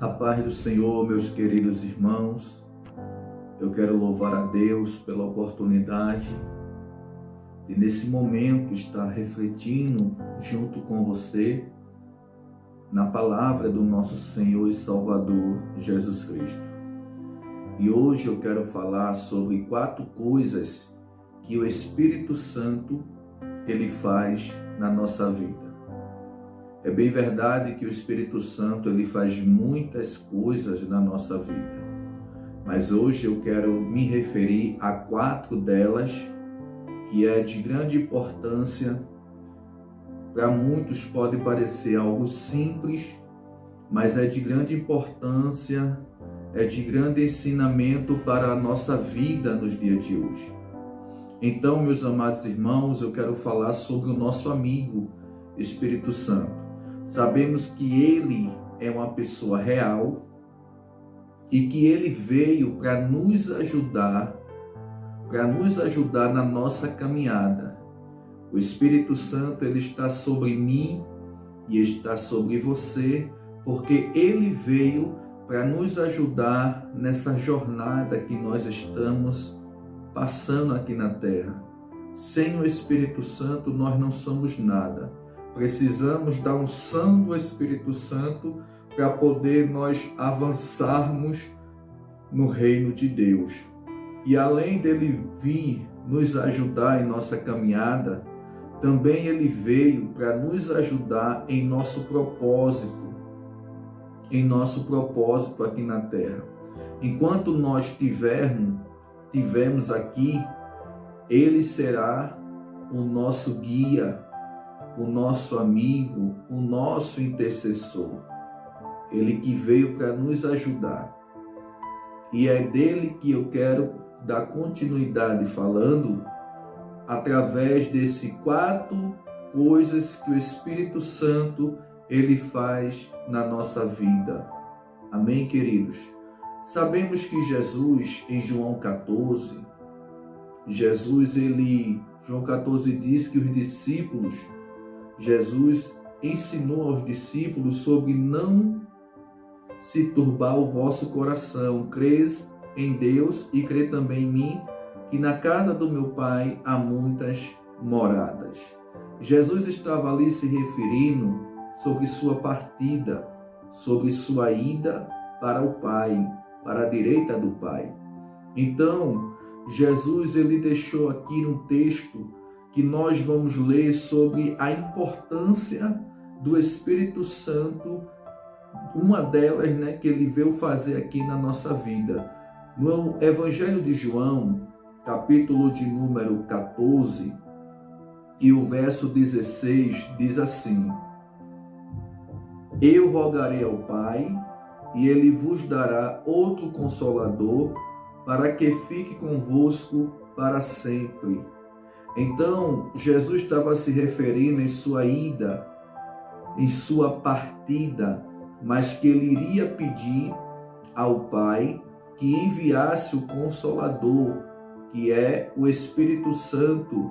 A paz do Senhor, meus queridos irmãos, eu quero louvar a Deus pela oportunidade de nesse momento estar refletindo junto com você na palavra do nosso Senhor e Salvador Jesus Cristo. E hoje eu quero falar sobre 4 coisas que o Espírito Santo ele faz na nossa vida. É bem verdade que o Espírito Santo ele faz muitas coisas na nossa vida, mas hoje eu quero me referir a 4 delas que é de grande importância. Para muitos pode parecer algo simples, mas é de grande importância, é de grande ensinamento para a nossa vida nos dias de hoje. Então, meus amados irmãos, eu quero falar sobre o nosso amigo Espírito Santo. Sabemos que ele é uma pessoa real e que ele veio para nos ajudar na nossa caminhada. O Espírito Santo ele está sobre mim e está sobre você, porque ele veio para nos ajudar nessa jornada que nós estamos passando aqui na terra. Sem o Espírito Santo nós não somos nada. Precisamos da unção do Espírito Santo para poder nós avançarmos no reino de Deus. E além dele vir nos ajudar em nossa caminhada, também ele veio para nos ajudar em nosso propósito aqui na terra. Enquanto nós tivermos aqui, ele será o nosso guia, o nosso amigo, o nosso intercessor. Ele que veio para nos ajudar. E é dele que eu quero dar continuidade falando através desse 4 coisas que o Espírito Santo ele faz na nossa vida. Amém, queridos? Sabemos que Jesus, em João 14, João 14 diz que os discípulos, Jesus ensinou aos discípulos sobre não se turbar o vosso coração. Crês em Deus e crê também em mim, que na casa do meu Pai há muitas moradas. Jesus estava ali se referindo sobre sua partida, sobre sua ida para o Pai, para a direita do Pai. Então, Jesus ele deixou aqui um texto que nós vamos ler sobre a importância do Espírito Santo, uma delas, que ele veio fazer aqui na nossa vida. No Evangelho de João, capítulo de número 14, e o verso 16, diz assim: Eu rogarei ao Pai, e ele vos dará outro Consolador, para que fique convosco para sempre. Então, Jesus estava se referindo em sua ida, em sua partida, mas que ele iria pedir ao Pai que enviasse o Consolador, que é o Espírito Santo,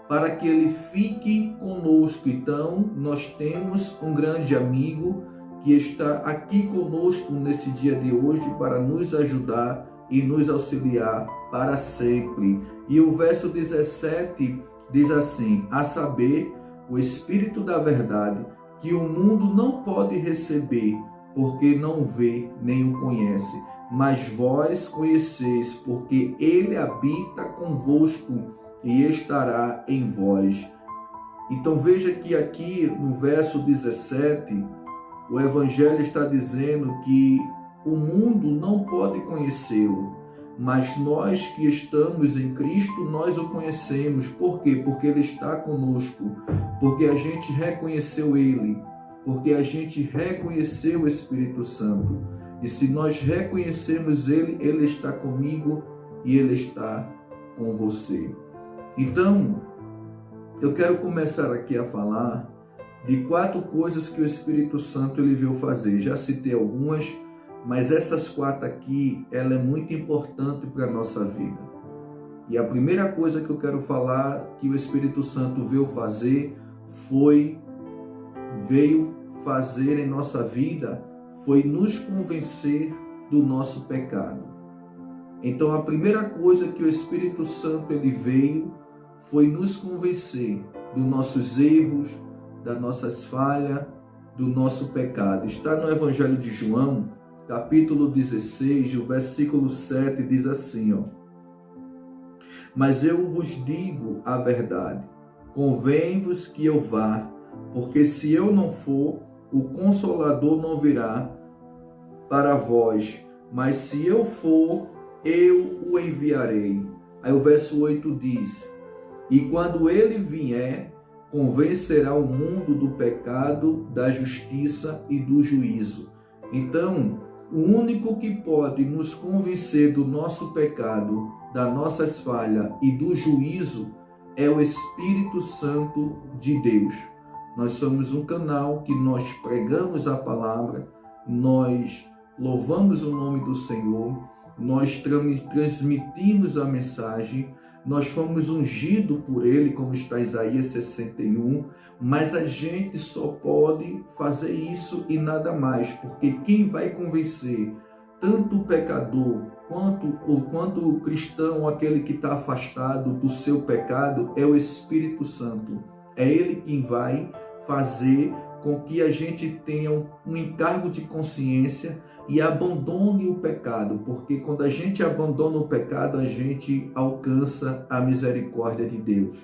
para que ele fique conosco. Então, nós temos um grande amigo que está aqui conosco nesse dia de hoje para nos ajudar e nos auxiliar para sempre. E o verso 17 diz assim: a saber, o Espírito da verdade, que o mundo não pode receber, porque não vê nem o conhece, mas vós conheceis, porque ele habita convosco e estará em vós. Então veja que aqui no verso 17, o Evangelho está dizendo que o mundo não pode conhecê-lo, mas nós que estamos em Cristo, nós o conhecemos. Por quê? Porque ele está conosco, porque a gente reconheceu ele, porque a gente reconheceu o Espírito Santo. E se nós reconhecemos ele, ele está comigo e ele está com você. Então, eu quero começar aqui a falar de 4 coisas que o Espírito Santo ele veio fazer. Já citei algumas, mas essas 4 aqui, ela é muito importante para a nossa vida. E a primeira coisa que eu quero falar que o Espírito Santo veio fazer em nossa vida foi nos convencer do nosso pecado. Então a primeira coisa que o Espírito Santo ele veio foi nos convencer dos nossos erros, das nossas falhas, do nosso pecado. Está no Evangelho de João, capítulo 16, o versículo 7 diz assim, mas eu vos digo a verdade, convém-vos que eu vá, porque se eu não for, o Consolador não virá para vós, mas se eu for, eu o enviarei. Aí o verso 8 diz, e quando ele vier, convencerá o mundo do pecado, da justiça e do juízo. Então, o único que pode nos convencer do nosso pecado, das nossas falhas e do juízo é o Espírito Santo de Deus. Nós somos um canal que nós pregamos a palavra, nós louvamos o nome do Senhor, nós transmitimos a mensagem, nós fomos ungidos por Ele, como está em Isaías 61, mas a gente só pode fazer isso e nada mais, porque quem vai convencer tanto o pecador quanto o cristão, aquele que está afastado do seu pecado, é o Espírito Santo. É Ele quem vai fazer com que a gente tenha um encargo de consciência e abandone o pecado, porque quando a gente abandona o pecado, a gente alcança a misericórdia de Deus.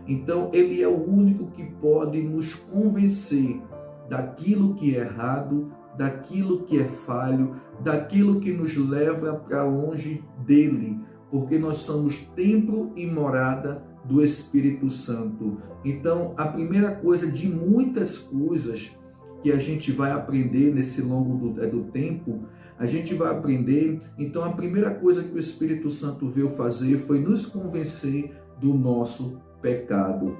Então, Ele é o único que pode nos convencer daquilo que é errado, daquilo que é falho, daquilo que nos leva para longe dEle, porque nós somos templo e morada do Espírito Santo. Então, a primeira coisa de muitas coisas que a gente vai aprender nesse longo do tempo, a gente vai aprender. Então, a primeira coisa que o Espírito Santo veio fazer foi nos convencer do nosso pecado.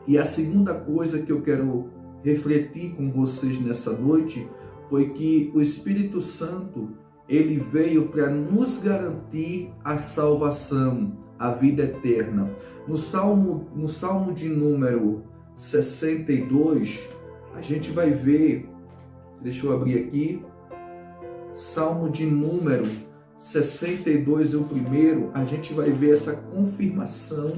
E a segunda coisa que eu quero refletir com vocês nessa noite foi que o Espírito Santo, ele veio para nos garantir a salvação, a vida eterna. No Salmo de número 62, a gente vai ver, deixa eu abrir aqui, Salmo de número 62, o primeiro, a gente vai ver essa confirmação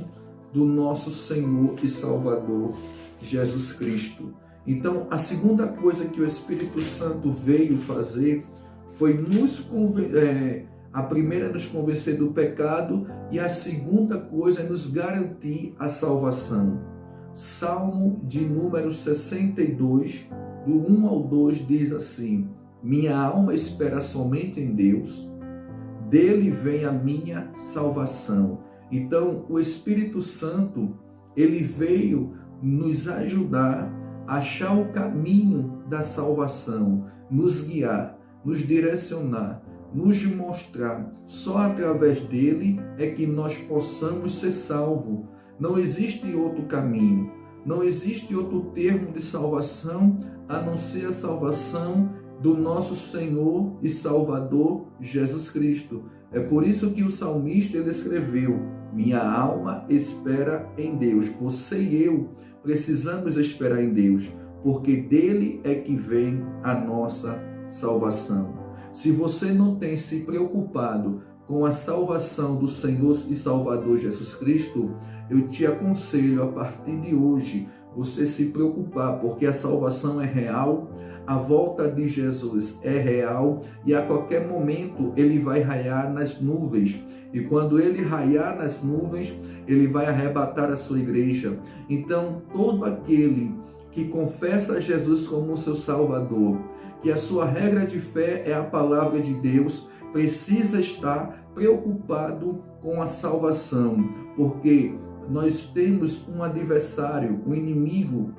do nosso Senhor e Salvador, Jesus Cristo. Então, a segunda coisa que o Espírito Santo veio fazer foi a primeira é nos convencer do pecado e a segunda coisa é nos garantir a salvação. Salmo de número 62, do 1 ao 2, diz assim: minha alma espera somente em Deus, dele vem a minha salvação. Então, o Espírito Santo, ele veio nos ajudar a achar o caminho da salvação, nos guiar, nos direcionar, nos mostrar. Só através dele é que nós possamos ser salvos. Não existe outro caminho, não existe outro termo de salvação a não ser a salvação do nosso Senhor e Salvador Jesus Cristo. É por isso que o salmista ele escreveu: minha alma espera em Deus. Você e eu precisamos esperar em Deus, porque dele é que vem a nossa salvação. Se você não tem se preocupado com a salvação do Senhor e Salvador Jesus Cristo, eu te aconselho a partir de hoje você se preocupar, porque a salvação é real, a volta de Jesus é real e a qualquer momento ele vai raiar nas nuvens. E quando ele raiar nas nuvens, ele vai arrebatar a sua igreja. Então, todo aquele que confessa Jesus como seu Salvador, que a sua regra de fé é a palavra de Deus, precisa estar preocupado com a salvação, porque nós temos um adversário, um inimigo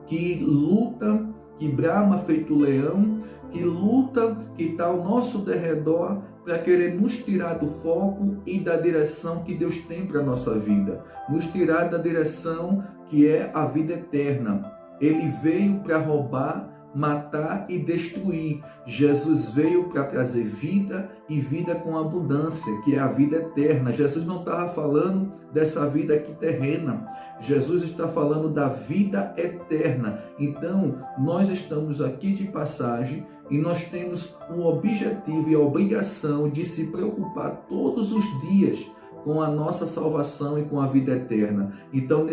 que luta, que brama feito leão, que luta, que está ao nosso derredor para querer nos tirar do foco e da direção que Deus tem para a nossa vida, nos tirar da direção que é a vida eterna. Ele veio para roubar, matar e destruir. Jesus veio para trazer vida e vida com abundância, que é a vida eterna. Jesus não estava falando dessa vida aqui terrena. Jesus está falando da vida eterna. Então, nós estamos aqui de passagem e nós temos o objetivo e a obrigação de se preocupar todos os dias com a nossa salvação e com a vida eterna. Então,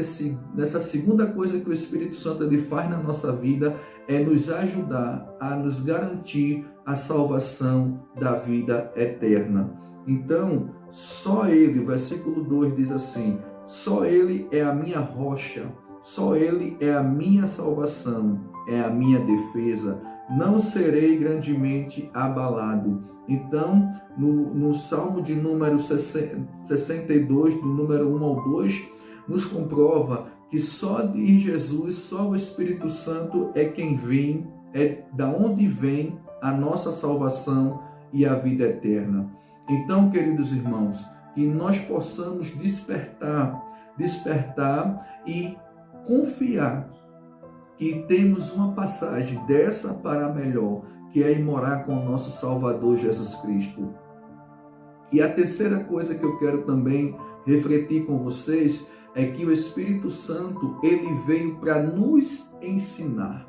nessa segunda coisa que o Espírito Santo ele faz na nossa vida é nos ajudar a nos garantir a salvação da vida eterna. Então, só Ele, o versículo 2 diz assim, só Ele é a minha rocha, só Ele é a minha salvação, é a minha defesa, não serei grandemente abalado. Então, no Salmo de número 62, do número 1 ao 2, nos comprova que só de Jesus, só o Espírito Santo é quem vem, é da onde vem a nossa salvação e a vida eterna. Então, queridos irmãos, que nós possamos despertar e confiar que temos uma passagem dessa para melhor, que é ir morar com o nosso Salvador Jesus Cristo. E a terceira coisa que eu quero também refletir com vocês é que o Espírito Santo, ele veio para nos ensinar.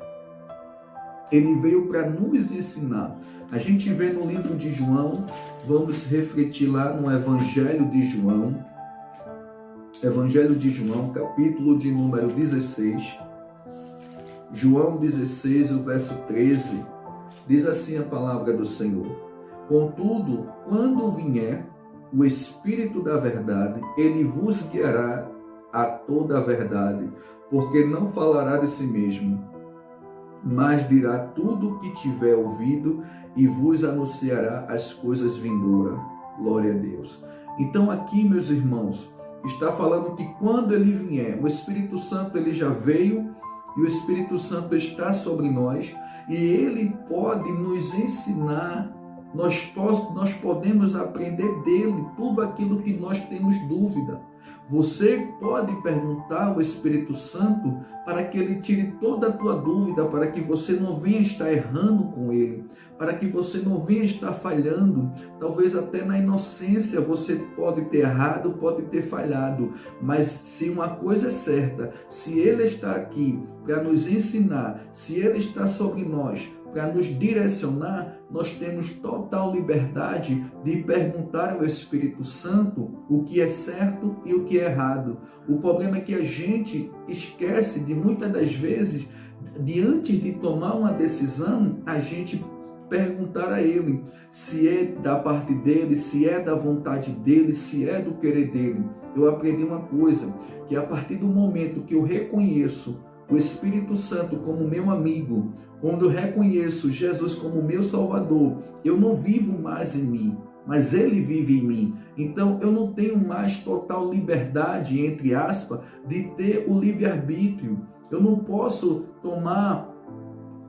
Ele veio para nos ensinar. A gente vê no livro de João, vamos refletir lá no Evangelho de João, capítulo de número 16, João 16, o verso 13, diz assim a palavra do Senhor: contudo, quando vier o Espírito da verdade, ele vos guiará a toda a verdade, porque não falará de si mesmo, mas dirá tudo o que tiver ouvido e vos anunciará as coisas vindouras. Glória a Deus. Então aqui, meus irmãos, está falando que quando ele vier, o Espírito Santo ele já veio e o Espírito Santo está sobre nós e ele pode nos ensinar, nós podemos aprender dele tudo aquilo que nós temos dúvida. Você pode perguntar ao Espírito Santo para que ele tire toda a tua dúvida, para que você não venha estar errando com ele, para que você não venha estar falhando. Talvez até na inocência você pode ter errado, pode ter falhado, mas se uma coisa é certa, se ele está aqui para nos ensinar, se ele está sobre nós, para nos direcionar, nós temos total liberdade de perguntar ao Espírito Santo o que é certo e o que é errado. O problema é que a gente esquece de muitas das vezes, antes de tomar uma decisão, a gente perguntar a ele se é da parte dele, se é da vontade dele, se é do querer dele. Eu aprendi uma coisa, que a partir do momento que eu reconheço o Espírito Santo como meu amigo, quando eu reconheço Jesus como meu Salvador, eu não vivo mais em mim, mas Ele vive em mim. Então eu não tenho mais total liberdade, entre aspas, de ter o livre-arbítrio. Eu não posso tomar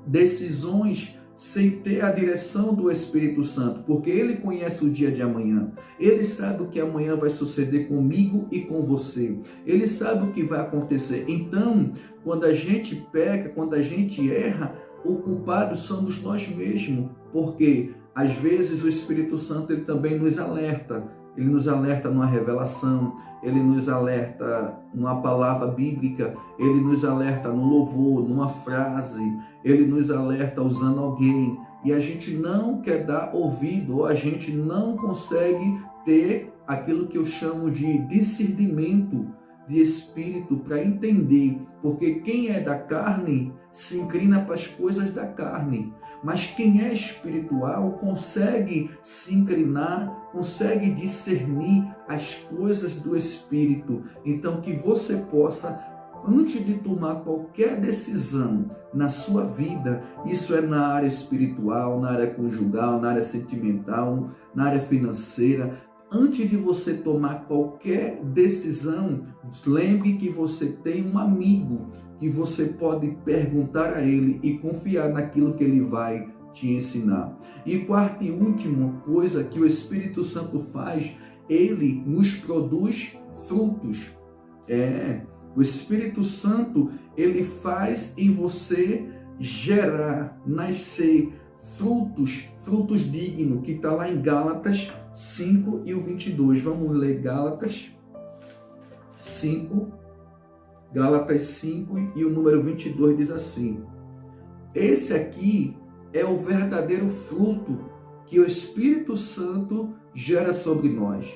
decisões sem ter a direção do Espírito Santo, porque Ele conhece o dia de amanhã. Ele sabe o que amanhã vai suceder comigo e com você. Ele sabe o que vai acontecer. Então, quando a gente peca, quando a gente erra, o culpado somos nós mesmos, porque às vezes o Espírito Santo ele também nos alerta. Ele nos alerta numa revelação, ele nos alerta numa palavra bíblica, ele nos alerta no louvor, numa frase, ele nos alerta usando alguém. E a gente não quer dar ouvido, ou a gente não consegue ter aquilo que eu chamo de discernimento de espírito para entender, porque quem é da carne se inclina para as coisas da carne, mas quem é espiritual consegue se inclinar, consegue discernir as coisas do Espírito. Então que você possa, antes de tomar qualquer decisão na sua vida, isso é na área espiritual, na área conjugal, na área sentimental, na área financeira, antes de você tomar qualquer decisão, lembre que você tem um amigo que você pode perguntar a ele e confiar naquilo que ele vai te ensinar. E quarta e última coisa que o Espírito Santo faz, ele nos produz frutos. O Espírito Santo, ele faz em você gerar, nascer frutos dignos, que está lá em Gálatas 5 e o 22. Vamos ler Gálatas 5 e o número 22 diz assim: esse aqui é o verdadeiro fruto que o Espírito Santo gera sobre nós.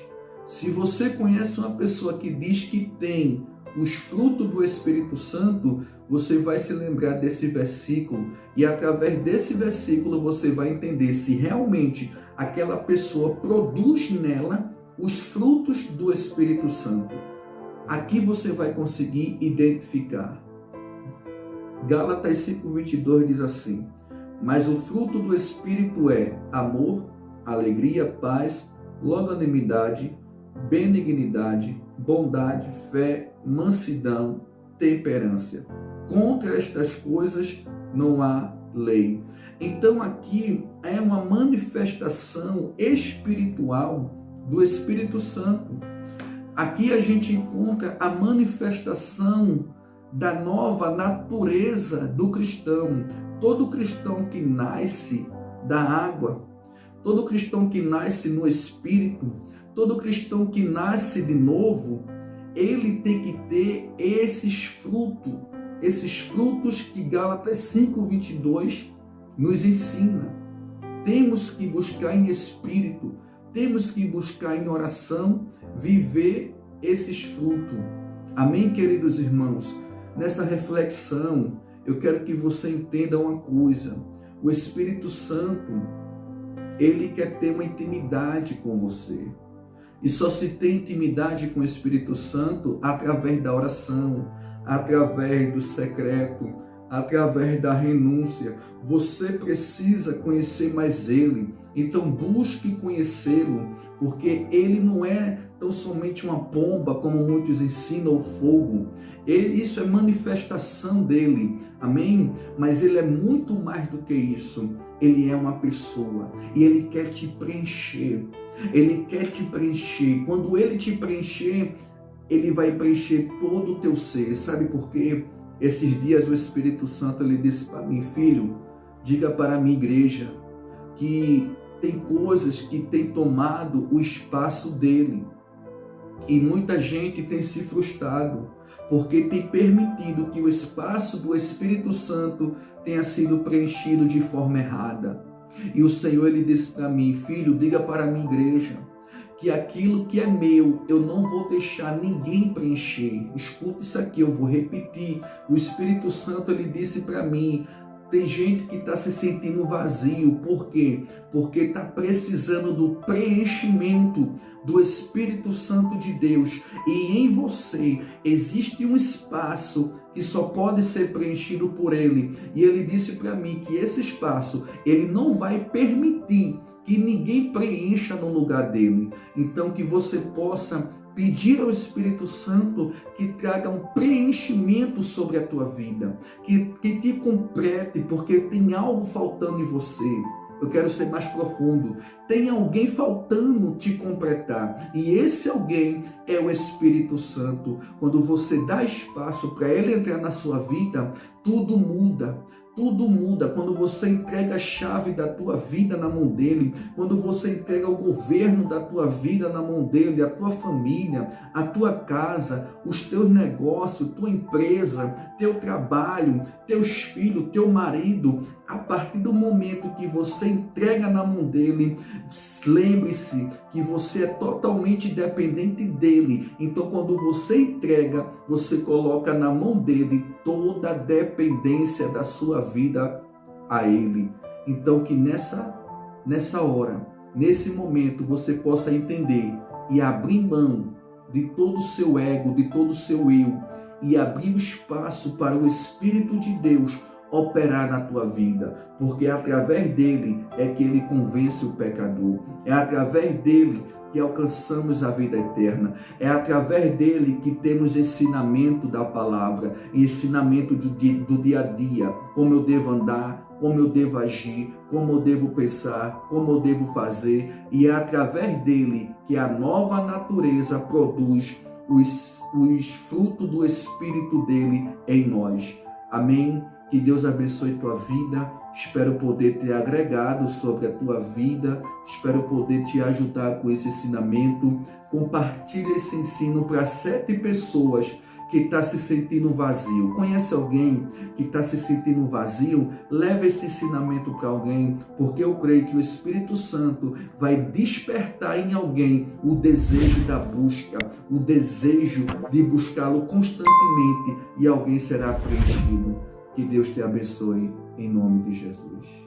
Se você conhece uma pessoa que diz que tem os frutos do Espírito Santo, você vai se lembrar desse versículo e através desse versículo você vai entender se realmente aquela pessoa produz nela os frutos do Espírito Santo. Aqui você vai conseguir identificar. Gálatas 5:22 diz assim: mas o fruto do Espírito é amor, alegria, paz, longanimidade, benignidade, bondade, fé, mansidão, temperança. Contra estas coisas não há lei. Então aqui é uma manifestação espiritual do Espírito Santo. Aqui a gente encontra a manifestação da nova natureza do cristão. Todo cristão que nasce da água, todo cristão que nasce no Espírito, todo cristão que nasce de novo, ele tem que ter esses frutos que Gálatas 5:22 nos ensina. Temos que buscar em espírito, temos que buscar em oração, viver esses frutos. Amém, queridos irmãos? Nessa reflexão, eu quero que você entenda uma coisa. O Espírito Santo, ele quer ter uma intimidade com você. E só se tem intimidade com o Espírito Santo através da oração, através do secreto, através da renúncia. Você precisa conhecer mais Ele. Então busque conhecê-lo, porque Ele não é tão somente uma pomba, como muitos ensinam, ou fogo. Isso é manifestação dele, amém? Mas ele é muito mais do que isso. Ele é uma pessoa e ele quer te preencher. Ele quer te preencher. Quando ele te preencher, ele vai preencher todo o teu ser. Sabe por quê? Esses dias o Espírito Santo ele disse para mim: filho, diga para a minha igreja que tem coisas que tem tomado o espaço dele. E muita gente tem se frustrado porque tem permitido que o espaço do Espírito Santo tenha sido preenchido de forma errada. E o Senhor ele disse para mim: filho, diga para a minha igreja que aquilo que é meu, eu não vou deixar ninguém preencher. Escuta isso aqui, eu vou repetir. O Espírito Santo ele disse para mim: tem gente que está se sentindo vazio. Por quê? Porque está precisando do preenchimento do Espírito Santo de Deus. E em você existe um espaço que só pode ser preenchido por Ele. E Ele disse para mim que esse espaço, Ele não vai permitir que ninguém preencha no lugar dele. Então que você possa pedir ao Espírito Santo que traga um preenchimento sobre a tua vida, que te complete, porque tem algo faltando em você. Eu quero ser mais profundo. Tem alguém faltando te completar. E esse alguém é o Espírito Santo. Quando você dá espaço para ele entrar na sua vida, tudo muda. Tudo muda quando você entrega a chave da tua vida na mão dele, quando você entrega o governo da tua vida na mão dele, a tua família, a tua casa, os teus negócios, tua empresa, teu trabalho, teus filhos, teu marido. A partir do momento que você entrega na mão dele, lembre-se que você é totalmente dependente dele. Então, quando você entrega, você coloca na mão dele toda a dependência da sua vida a ele. Então, que nessa hora, nesse momento, você possa entender e abrir mão de todo o seu ego, de todo o seu eu, e abrir o espaço para o Espírito de Deus operar na tua vida, porque é através dele é que ele convence o pecador, é através dele que alcançamos a vida eterna, é através dele que temos ensinamento da palavra, ensinamento do dia a dia, como eu devo andar, como eu devo agir, como eu devo pensar, como eu devo fazer, e é através dele que a nova natureza produz os frutos do Espírito dele em nós. Amém? Que Deus abençoe tua vida. Espero poder ter agregado sobre a tua vida. Espero poder te ajudar com esse ensinamento. Compartilhe esse ensino para 7 pessoas que está se sentindo vazio. Conhece alguém que está se sentindo vazio? Leve esse ensinamento para alguém, porque eu creio que o Espírito Santo vai despertar em alguém o desejo da busca, o desejo de buscá-lo constantemente, e alguém será preenchido. Que Deus te abençoe, em nome de Jesus.